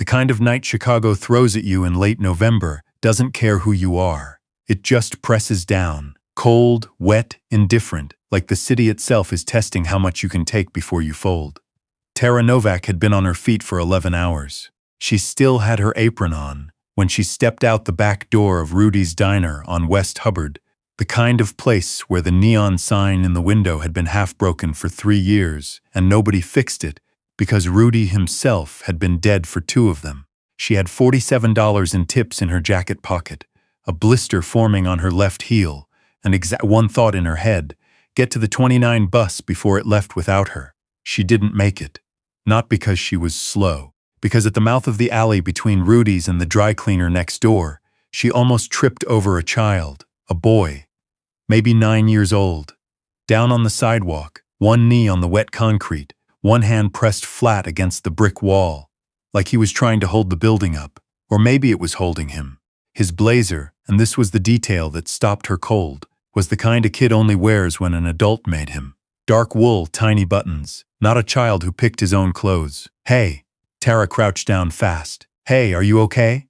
kind of night Chicago throws at you in late November doesn't care who you are. It just presses down, cold, wet, indifferent, like the city itself is testing how much you can take before you fold. Tara Novak had been on her feet for 11 hours. She still had her apron on when she stepped out the back door of Rudy's Diner on West Hubbard, the kind of place where the neon sign in the window had been half broken for 3 years and nobody fixed it because Rudy himself had been dead for 2 of them. She had $47 in tips in her jacket pocket, a blister forming on her left heel, and one thought in her head, get to the 29 bus before it left without her. She didn't make it. Not because she was slow, because at the mouth of the alley between Rudy's and the dry cleaner next door, she almost tripped over a child, a boy, maybe 9 years old. Down on the sidewalk, one knee on the wet concrete, one hand pressed flat against the brick wall, like he was trying to hold the building up, or maybe it was holding him. His blazer, and this was the detail that stopped her cold, was the kind a kid only wears when an adult made him. Dark wool, tiny buttons, not a child who picked his own clothes. Hey, Tara crouched down fast. Hey, are you okay?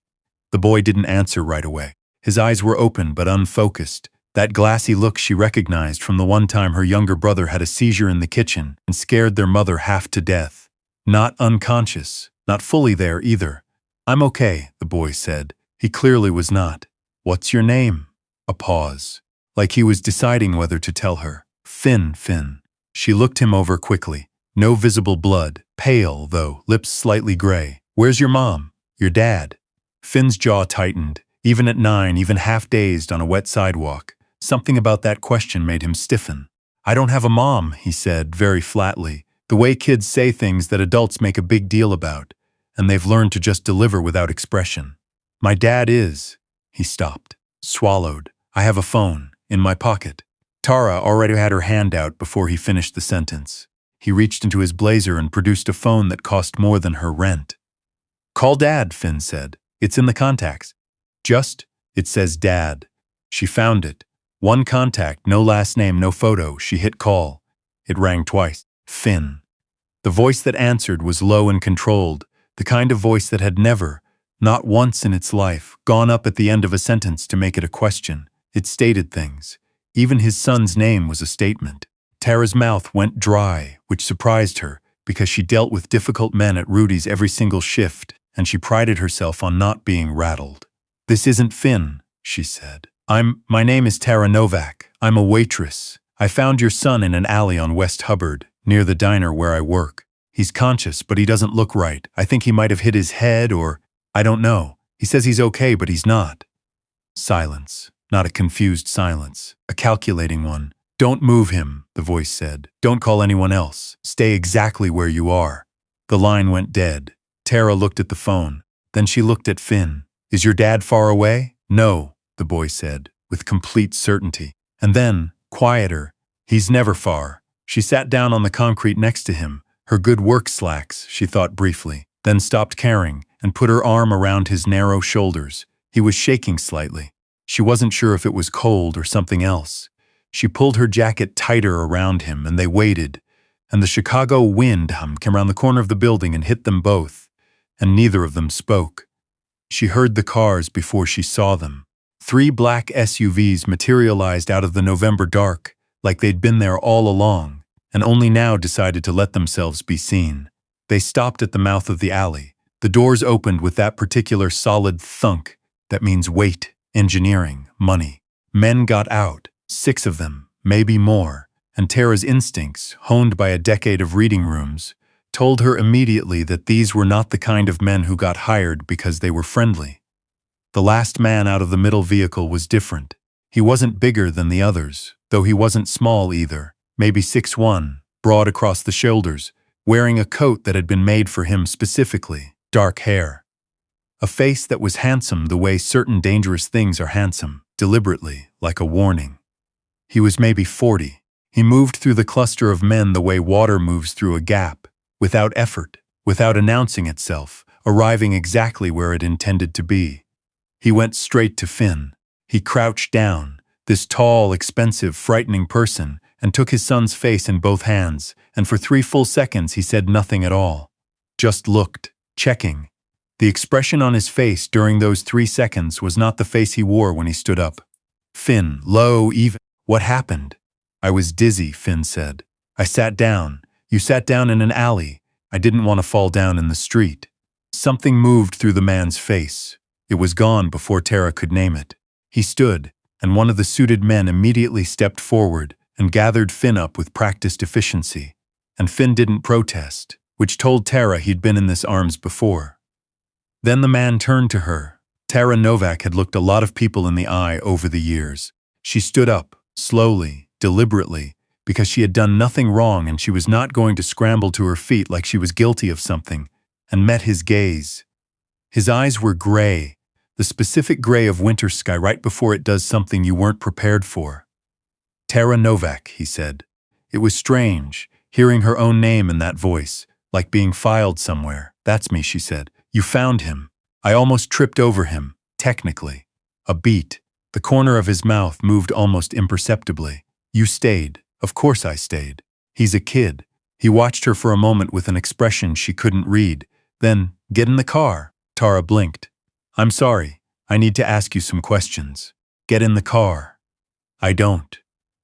The boy didn't answer right away. His eyes were open but unfocused, that glassy look she recognized from the one time her younger brother had a seizure in the kitchen and scared their mother half to death. Not unconscious, not fully there either. I'm okay, the boy said. He clearly was not. What's your name? A pause. Like he was deciding whether to tell her. Finn. She looked him over quickly. No visible blood, pale though, lips slightly gray. Where's your mom? Your dad? Finn's jaw tightened. Even at 9, even half-dazed on a wet sidewalk. Something about that question made him stiffen. I don't have a mom, he said, very flatly, the way kids say things that adults make a big deal about, and they've learned to just deliver without expression. My dad is. He stopped, swallowed. I have a phone, in my pocket. Tara already had her hand out before he finished the sentence. He reached into his blazer and produced a phone that cost more than her rent. Call Dad, Finn said. It's in the contacts. It says Dad. She found it. One contact, no last name, no photo. She hit call. It rang twice. Finn. The voice that answered was low and controlled, the kind of voice that had never, not once in its life, gone up at the end of a sentence to make it a question. It stated things. Even his son's name was a statement. Tara's mouth went dry, which surprised her, because she dealt with difficult men at Rudy's every single shift, and she prided herself on not being rattled. This isn't Finn, she said. My name is Tara Novak. I'm a waitress. I found your son in an alley on West Hubbard, near the diner where I work. He's conscious, but he doesn't look right. I think he might have hit his head or, I don't know. He says he's okay, but he's not. Silence. Not a confused silence. A calculating one. Don't move him, the voice said. Don't call anyone else. Stay exactly where you are. The line went dead. Tara looked at the phone. Then she looked at Finn. Is your dad far away? No, the boy said, with complete certainty. And then, quieter, he's never far. She sat down on the concrete next to him, her good work slacks, she thought briefly, then stopped caring and put her arm around his narrow shoulders. He was shaking slightly. She wasn't sure if it was cold or something else. She pulled her jacket tighter around him and they waited, and the Chicago wind came around the corner of the building and hit them both, and neither of them spoke. She heard the cars before she saw them. 3 black SUVs materialized out of the November dark, like they'd been there all along, and only now decided to let themselves be seen. They stopped at the mouth of the alley. The doors opened with that particular solid thunk that means weight, engineering, money. Men got out, 6 of them, maybe more, and Tara's instincts, honed by a decade of reading rooms, told her immediately that these were not the kind of men who got hired because they were friendly. The last man out of the middle vehicle was different. He wasn't bigger than the others, though he wasn't small either, maybe 6'1", broad across the shoulders, wearing a coat that had been made for him specifically, dark hair. A face that was handsome the way certain dangerous things are handsome, deliberately, like a warning. He was maybe 40. He moved through the cluster of men the way water moves through a gap, without effort, without announcing itself, arriving exactly where it intended to be. He went straight to Finn. He crouched down, this tall, expensive, frightening person, and took his son's face in both hands, and for 3 full seconds he said nothing at all. Just looked, checking. The expression on his face during those 3 seconds was not the face he wore when he stood up. Finn, low, even. What happened? I was dizzy, Finn said. I sat down. You sat down in an alley. I didn't want to fall down in the street. Something moved through the man's face. It was gone before Tara could name it. He stood, and one of the suited men immediately stepped forward and gathered Finn up with practiced efficiency. And Finn didn't protest, which told Tara he'd been in this arms before. Then the man turned to her. Tara Novak had looked a lot of people in the eye over the years. She stood up, slowly, deliberately, because she had done nothing wrong and she was not going to scramble to her feet like she was guilty of something, and met his gaze. His eyes were gray, the specific gray of winter sky right before it does something you weren't prepared for. Tara Novak, he said. It was strange, hearing her own name in that voice, like being filed somewhere. That's me, she said. You found him. I almost tripped over him, technically. A beat. The corner of his mouth moved almost imperceptibly. You stayed. Of course I stayed. He's a kid. He watched her for a moment with an expression she couldn't read. Then, get in the car. Tara blinked. I'm sorry. I need to ask you some questions. Get in the car. I don't.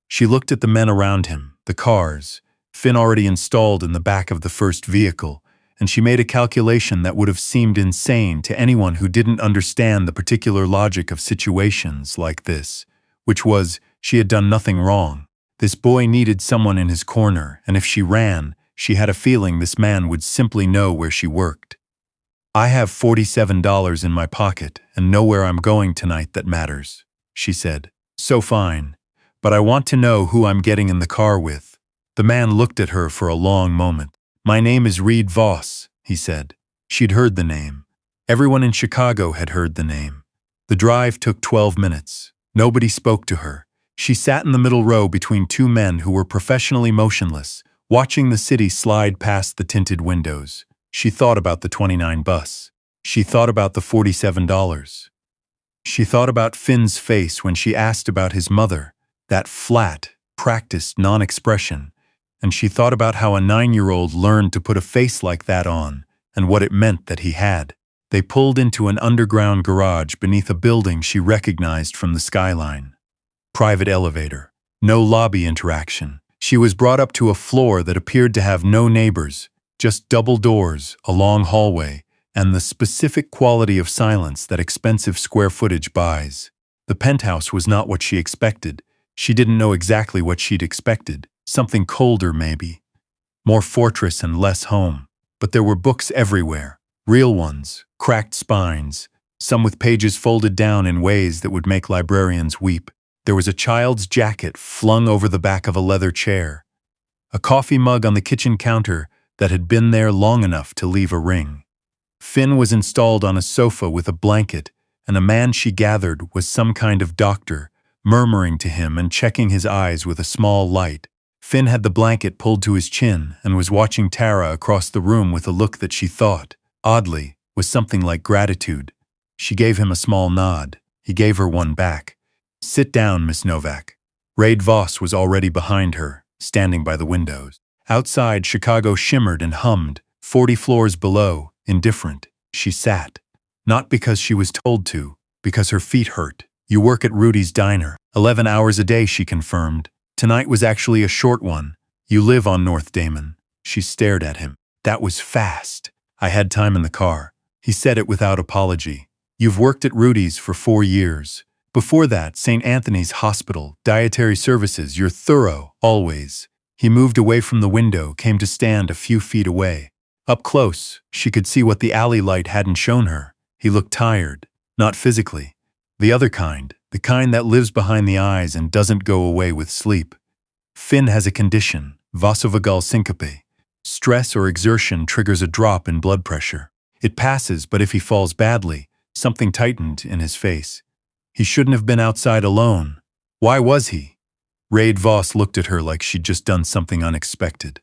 She looked at the men around him, the cars, Finn already installed in the back of the first vehicle, and she made a calculation that would have seemed insane to anyone who didn't understand the particular logic of situations like this, which was, she had done nothing wrong. This boy needed someone in his corner, and if she ran, she had a feeling this man would simply know where she worked. I have $47 in my pocket and know where I'm going tonight that matters, she said. So fine. But I want to know who I'm getting in the car with. The man looked at her for a long moment. My name is Reed Voss, he said. She'd heard the name. Everyone in Chicago had heard the name. The drive took 12 minutes. Nobody spoke to her. She sat in the middle row between two men who were professionally motionless, watching the city slide past the tinted windows. She thought about the 29 bus. She thought about the $47. She thought about Finn's face when she asked about his mother, that flat, practiced non-expression, and she thought about how a 9-year-old learned to put a face like that on, and what it meant that he had. They pulled into an underground garage beneath a building she recognized from the skyline. Private elevator. No lobby interaction. She was brought up to a floor that appeared to have no neighbors, just double doors, a long hallway, and the specific quality of silence that expensive square footage buys. The penthouse was not what she expected. She didn't know exactly what she'd expected. Something colder, maybe. More fortress and less home. But there were books everywhere. Real ones, cracked spines, some with pages folded down in ways that would make librarians weep. There was a child's jacket flung over the back of a leather chair. A coffee mug on the kitchen counter that had been there long enough to leave a ring. Finn was installed on a sofa with a blanket, and a man she gathered was some kind of doctor, murmuring to him and checking his eyes with a small light. Finn had the blanket pulled to his chin and was watching Tara across the room with a look that she thought, oddly, was something like gratitude. She gave him a small nod. He gave her one back. Sit down, Miss Novak. Reed Voss was already behind her, standing by the windows. Outside, Chicago shimmered and hummed, 40 floors below, indifferent. She sat. Not because she was told to, because her feet hurt. You work at Rudy's Diner. 11 hours a day, she confirmed. Tonight was actually a short one. You live on North Damon. She stared at him. That was fast. I had time in the car. He said it without apology. You've worked at Rudy's for 4 years. Before that, St. Anthony's Hospital, dietary services. You're thorough, always. He moved away from the window, came to stand a few feet away. Up close, she could see what the alley light hadn't shown her. He looked tired. Not physically. The other kind, the kind that lives behind the eyes and doesn't go away with sleep. Finn has a condition, vasovagal syncope. Stress or exertion triggers a drop in blood pressure. It passes, but if he falls badly, something tightened in his face. He shouldn't have been outside alone. Why was he? Reed Voss looked at her like she'd just done something unexpected.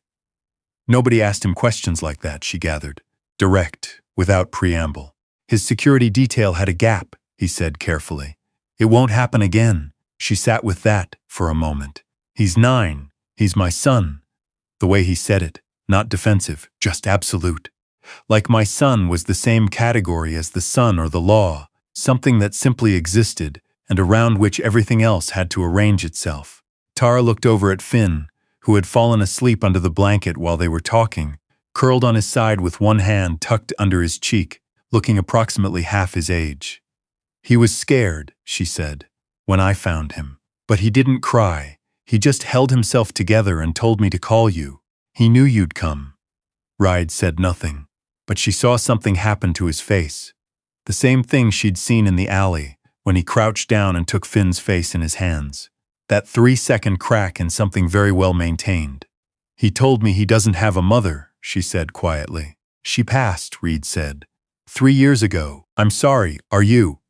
Nobody asked him questions like that, she gathered. Direct, without preamble. His security detail had a gap, he said carefully. It won't happen again. She sat with that for a moment. He's 9. He's my son. The way he said it, not defensive, just absolute. Like my son was the same category as the sun or the law, something that simply existed, and around which everything else had to arrange itself. Tara looked over at Finn, who had fallen asleep under the blanket while they were talking, curled on his side with one hand tucked under his cheek, looking approximately half his age. "He was scared," she said, "when I found him. But he didn't cry. He just held himself together and told me to call you. He knew you'd come." Ride said nothing, but she saw something happen to his face. The same thing she'd seen in the alley, when he crouched down and took Finn's face in his hands. That 3-second crack in something very well maintained. "He told me he doesn't have a mother," she said quietly. "She passed," Reed said. 3 years ago. I'm sorry, are you?"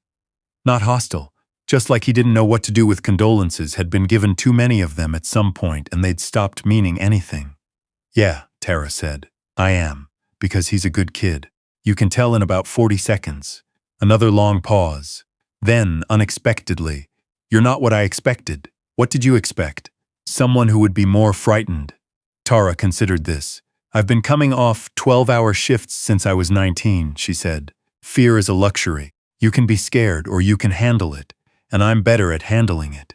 Not hostile, just like he didn't know what to do with condolences, had been given too many of them at some point and they'd stopped meaning anything. "Yeah," Tara said. "I am, because he's a good kid. You can tell in about 40 seconds. Another long pause. Then, unexpectedly, "You're not what I expected. What did you expect? Someone who would be more frightened?" Tara considered this. "I've been coming off 12-hour shifts since I was 19, she said. "Fear is a luxury. You can be scared or you can handle it, and I'm better at handling it."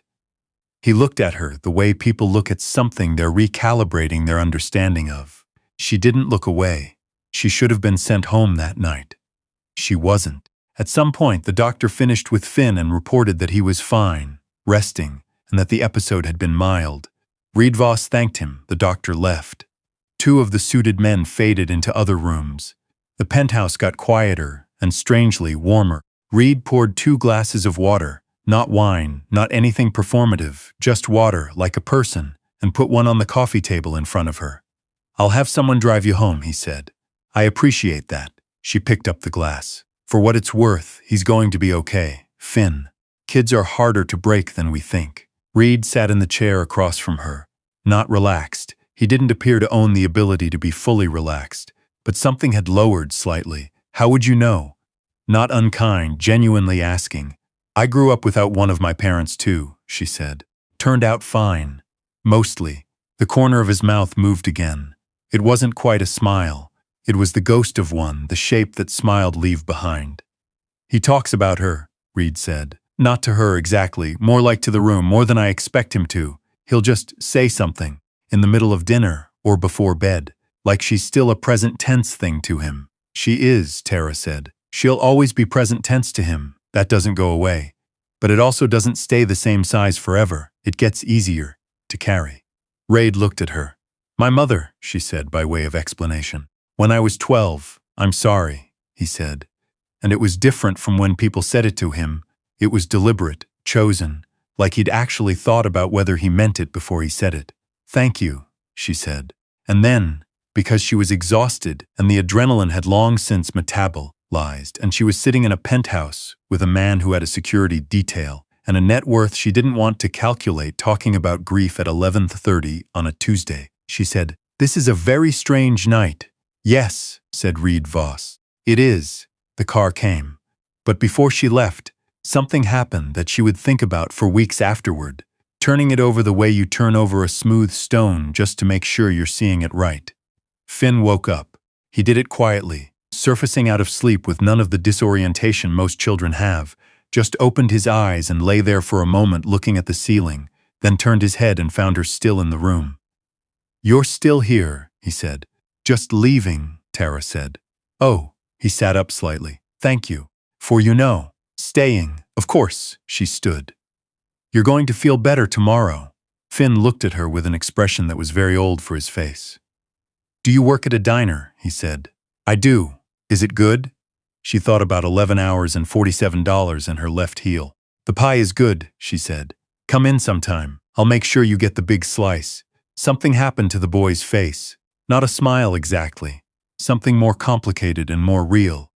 He looked at her the way people look at something they're recalibrating their understanding of. She didn't look away. She should have been sent home that night. She wasn't. At some point, the doctor finished with Finn and reported that he was fine, resting, and that the episode had been mild. Reed Voss thanked him. The doctor left. 2 of the suited men faded into other rooms. The penthouse got quieter and strangely warmer. Reed poured 2 glasses of water, not wine, not anything performative, just water, like a person, and put one on the coffee table in front of her. "I'll have someone drive you home," he said. "I appreciate that." She picked up the glass. "For what it's worth, he's going to be okay. Finn. Kids are harder to break than we think." Reed sat in the chair across from her. Not relaxed. He didn't appear to own the ability to be fully relaxed, but something had lowered slightly. "How would you know?" Not unkind, genuinely asking. "I grew up without one of my parents too," she said. "Turned out fine. Mostly." The corner of his mouth moved again. It wasn't quite a smile. It was the ghost of one, the shape that smiled leave behind. "He talks about her," Reed said. "Not to her exactly, more like to the room, more than I expect him to. He'll just say something, in the middle of dinner or before bed, like she's still a present tense thing to him." "She is," Tara said. "She'll always be present tense to him. That doesn't go away. But it also doesn't stay the same size forever. It gets easier to carry." Reed looked at her. "My mother," she said by way of explanation. "When I was 12, I'm sorry," he said. And it was different from when people said it to him. It was deliberate, chosen, like he'd actually thought about whether he meant it before he said it. "Thank you," she said. And then, because she was exhausted and the adrenaline had long since metabolized, and she was sitting in a penthouse with a man who had a security detail and a net worth she didn't want to calculate, talking about grief at 11:30 on a Tuesday, she said, "This is a very strange night." "Yes," said Reed Voss. "It is." The car came. But before she left, something happened that she would think about for weeks afterward, turning it over the way you turn over a smooth stone just to make sure you're seeing it right. Finn woke up. He did it quietly, surfacing out of sleep with none of the disorientation most children have, just opened his eyes and lay there for a moment looking at the ceiling, then turned his head and found her still in the room. "You're still here," he said. "Just leaving," Tara said. "Oh," he sat up slightly. "Thank you. For staying, of course." She stood. "You're going to feel better tomorrow." Finn looked at her with an expression that was very old for his face. "Do you work at a diner?" he said. "I do. Is it good?" She thought about 11 hours and $47 in her left heel. "The pie is good," she said. "Come in sometime. I'll make sure you get the big slice." Something happened to the boy's face. Not a smile exactly. Something more complicated and more real.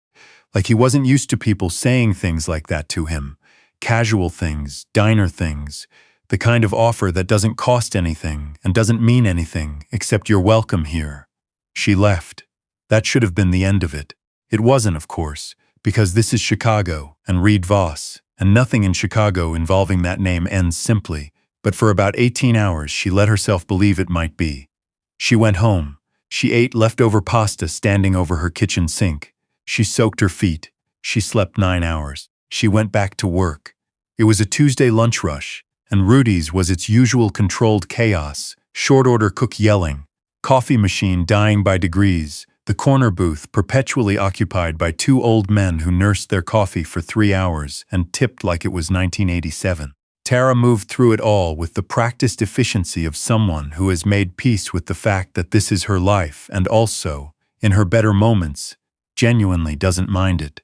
Like he wasn't used to people saying things like that to him. Casual things, diner things. The kind of offer that doesn't cost anything and doesn't mean anything except you're welcome here. She left. That should have been the end of it. It wasn't, of course, because this is Chicago and Reed Voss, and nothing in Chicago involving that name ends simply, but for about 18 hours she let herself believe it might be. She went home, She ate leftover pasta standing over her kitchen sink. She soaked her feet. She slept 9 hours. She went back to work. It was a Tuesday lunch rush, and Rudy's was its usual controlled chaos, short-order cook yelling, coffee machine dying by degrees, the corner booth perpetually occupied by 2 old men who nursed their coffee for 3 hours and tipped like it was 1987. Tara moved through it all with the practiced efficiency of someone who has made peace with the fact that this is her life and also, in her better moments, genuinely doesn't mind it.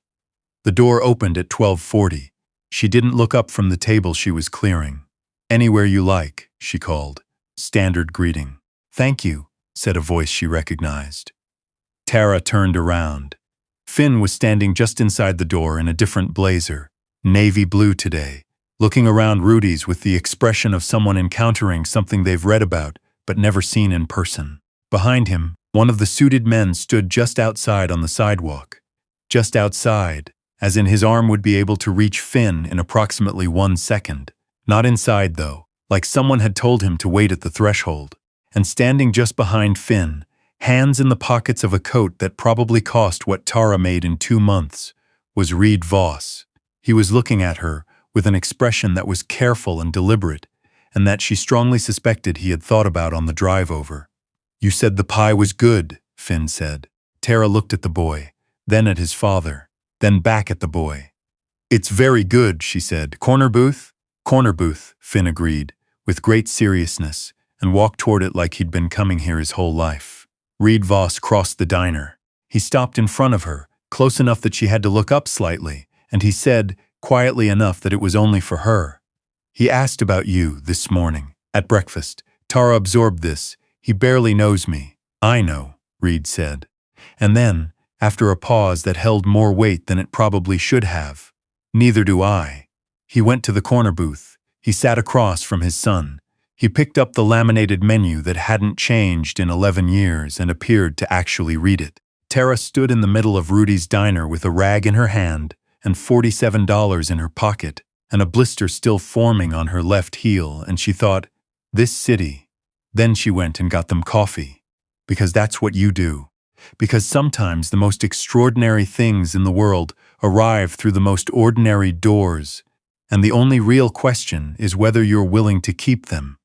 The door opened at 12:40. She didn't look up from the table she was clearing. "Anywhere you like," she called. Standard greeting. "Thank you," said a voice she recognized. Tara turned around. Finn was standing just inside the door in a different blazer, navy blue today, looking around Rudy's with the expression of someone encountering something they've read about but never seen in person. Behind him, one of the suited men stood just outside on the sidewalk. Just outside, as in his arm would be able to reach Finn in approximately 1 second. Not inside, though, like someone had told him to wait at the threshold. And standing just behind Finn, hands in the pockets of a coat that probably cost what Tara made in 2 months, was Reed Voss. He was looking at her with an expression that was careful and deliberate, and that she strongly suspected he had thought about on the drive over. "You said the pie was good," Finn said. Tara looked at the boy, then at his father, then back at the boy. "It's very good," she said. "Corner booth?" "Corner booth," Finn agreed, with great seriousness, and walked toward it like he'd been coming here his whole life. Reed Voss crossed the diner. He stopped in front of her, close enough that she had to look up slightly, and he said, quietly enough that it was only for her, "He asked about you this morning, at breakfast." Tara absorbed this. "He barely knows me." "I know," Reed said. And then, after a pause that held more weight than it probably should have, "Neither do I." He went to the corner booth. He sat across from his son. He picked up the laminated menu that hadn't changed in 11 years and appeared to actually read it. Tara stood in the middle of Rudy's diner with a rag in her hand and $47 in her pocket, and a blister still forming on her left heel, and she thought, "This city." Then she went and got them coffee. Because that's what you do. Because sometimes the most extraordinary things in the world arrive through the most ordinary doors, and the only real question is whether you're willing to keep them.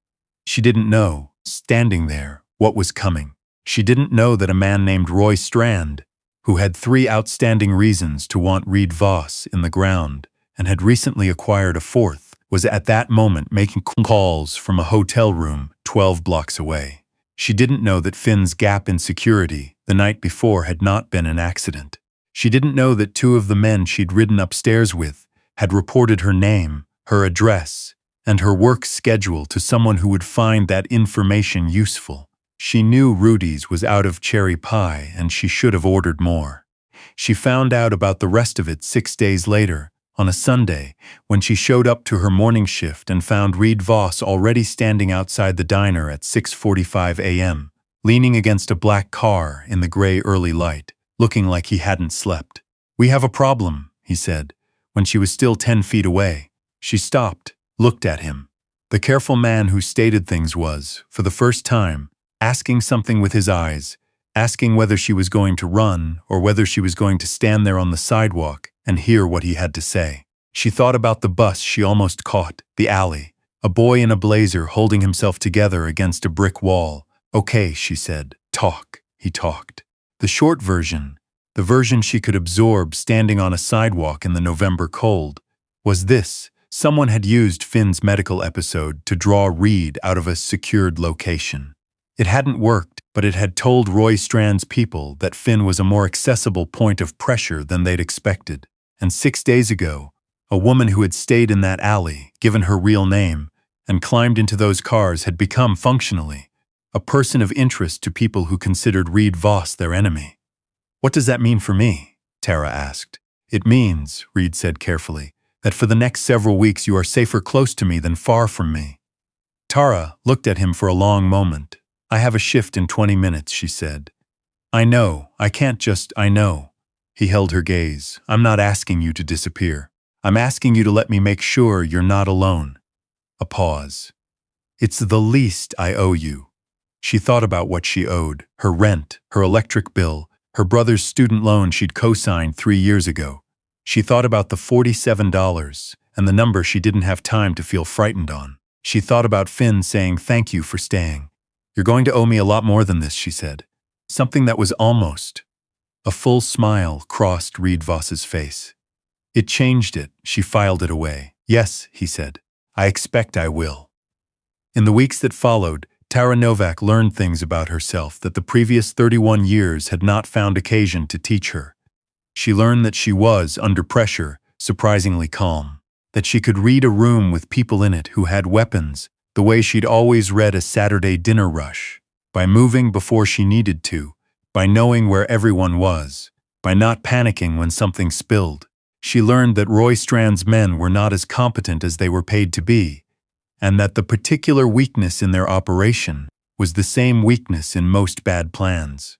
She didn't know, standing there, what was coming. She didn't know that a man named Roy Strand, who had 3 outstanding reasons to want Reed Voss in the ground and had recently acquired a 4th, was at that moment making calls from a hotel room 12 blocks away. She didn't know that Finn's gap in security the night before had not been an accident. She didn't know that 2 of the men she'd ridden upstairs with had reported her name, her address, and her work schedule to someone who would find that information useful. She knew Rudy's was out of cherry pie and she should have ordered more. She found out about the rest of it 6 days later, on a Sunday, when she showed up to her morning shift and found Reed Voss already standing outside the diner at 6:45 a.m., leaning against a black car in the gray early light, looking like he hadn't slept. "We have a problem," he said, when she was still 10 feet away. She stopped, looked at him. The careful man who stated things was, for the first time, asking something with his eyes, asking whether she was going to run or whether she was going to stand there on the sidewalk and hear what he had to say. She thought about the bus she almost caught, the alley, a boy in a blazer holding himself together against a brick wall. "Okay," she said. "Talk." He talked. The short version, the version she could absorb standing on a sidewalk in the November cold, was this: someone had used Finn's medical episode to draw Reed out of a secured location. It hadn't worked, but it had told Roy Strand's people that Finn was a more accessible point of pressure than they'd expected. And 6 days ago, a woman who had stayed in that alley, given her real name, and climbed into those cars had become, functionally, a person of interest to people who considered Reed Voss their enemy. "What does that mean for me?" Tara asked. "It means," Reed said carefully, "that for the next several weeks you are safer close to me than far from me." Tara looked at him for a long moment. "I have a shift in 20 minutes, she said. "I know, I can't just, I know." He held her gaze. "I'm not asking you to disappear. I'm asking you to let me make sure you're not alone." A pause. "It's the least I owe you." She thought about what she owed, her rent, her electric bill, her brother's student loan she'd co-signed 3 years ago. She thought about the $47 and the number she didn't have time to feel frightened on. She thought about Finn saying thank you for staying. "You're going to owe me a lot more than this," she said. Something that was almost. A full smile crossed Reed Voss's face. It changed it. She filed it away. "Yes," he said. "I expect I will." In the weeks that followed, Tara Novak learned things about herself that the previous 31 years had not found occasion to teach her. She learned that she was, under pressure, surprisingly calm, that she could read a room with people in it who had weapons, the way she'd always read a Saturday dinner rush, by moving before she needed to, by knowing where everyone was, by not panicking when something spilled. She learned that Roy Strand's men were not as competent as they were paid to be, and that the particular weakness in their operation was the same weakness in most bad plans,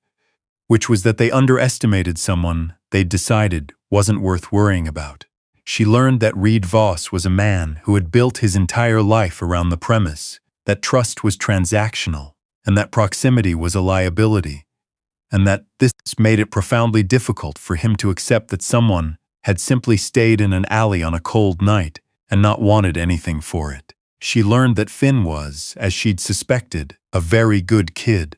which was that they underestimated someone they'd decided wasn't worth worrying about. She learned that Reed Voss was a man who had built his entire life around the premise that trust was transactional and that proximity was a liability, and that this made it profoundly difficult for him to accept that someone had simply stayed in an alley on a cold night and not wanted anything for it. She learned that Finn was, as she'd suspected, a very good kid.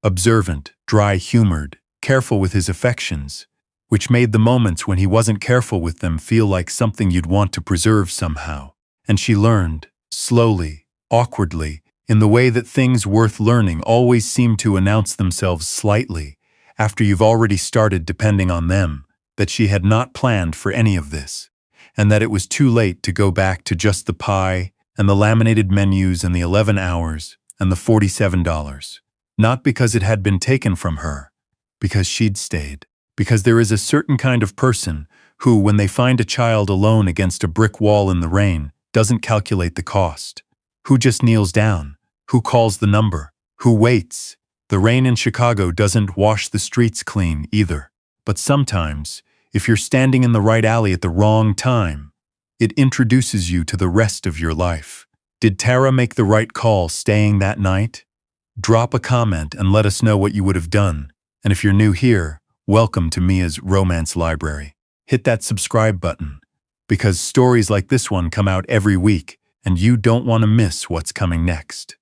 Observant, dry-humored, careful with his affections, which made the moments when he wasn't careful with them feel like something you'd want to preserve somehow. And she learned, slowly, awkwardly, in the way that things worth learning always seem to announce themselves slightly, after you've already started depending on them, that she had not planned for any of this, and that it was too late to go back to just the pie and the laminated menus and the 11 hours and the $47. Not because it had been taken from her, because she'd stayed. Because there is a certain kind of person who, when they find a child alone against a brick wall in the rain, doesn't calculate the cost. Who just kneels down, who calls the number, who waits. The rain in Chicago doesn't wash the streets clean either. But sometimes, if you're standing in the right alley at the wrong time, it introduces you to the rest of your life. Did Tara make the right call staying that night? Drop a comment and let us know what you would have done. And if you're new here, welcome to Mia's Romance Library. Hit that subscribe button, because stories like this one come out every week, and you don't want to miss what's coming next.